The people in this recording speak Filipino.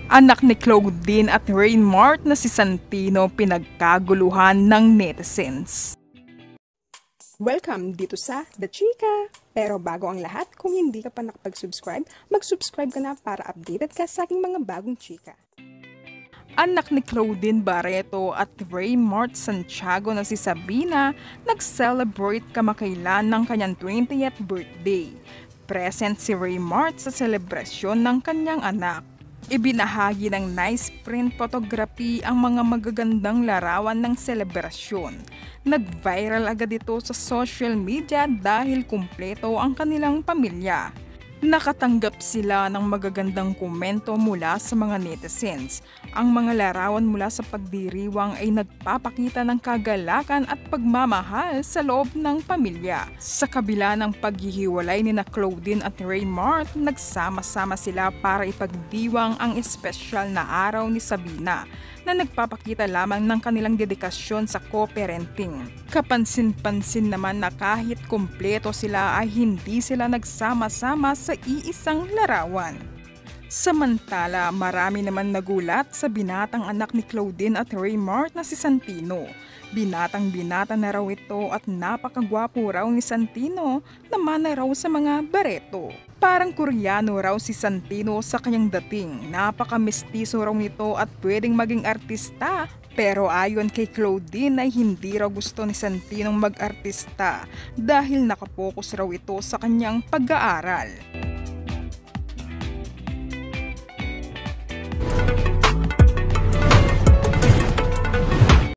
Anak ni Claudine at Rainmart na si Santino pinagkaguluhan ng netizens. Welcome dito sa The Chika! Pero bago ang lahat, kung hindi ka pa nakapag-subscribe, mag-subscribe ka na para updated ka sa aking mga bagong chika. Anak ni Claudine Barreto at Rainmart Santiago na si Sabina nag-celebrate kamakailan ng kanyang 20th birthday. Present si Rainmart sa selebrasyon ng kanyang anak. Ibinahagi ng nice print photography ang mga magagandang larawan ng selebrasyon. Nag-viral agad ito sa social media dahil kumpleto ang kanilang pamilya. Nakatanggap sila ng magagandang komento mula sa mga netizens. Ang mga larawan mula sa pagdiriwang ay nagpapakita ng kagalakan at pagmamahal sa loob ng pamilya. Sa kabila ng paghihiwalay ni Claudine at Rainmart, nagsama-sama sila para ipagdiwang ang espesyal na araw ni Sabina na nagpapakita lamang ng kanilang dedikasyon sa co-parenting. Kapansin-pansin naman na kahit kumpleto sila ay hindi sila nagsama-sama sa iisang larawan. Samantala, marami naman nagulat sa binatang anak ni Claudine at Rainmart na si Santino. Binatang-binata na raw ito at napakagwapo raw ni Santino na mana raw sa mga Barreto. Parang Koreano raw si Santino sa kanyang dating. Napaka-mestizo raw nito at pwedeng maging artista. Pero ayon kay Claudine ay hindi raw gusto ni Santino mag-artista dahil nakapokus raw ito sa kanyang pag-aaral.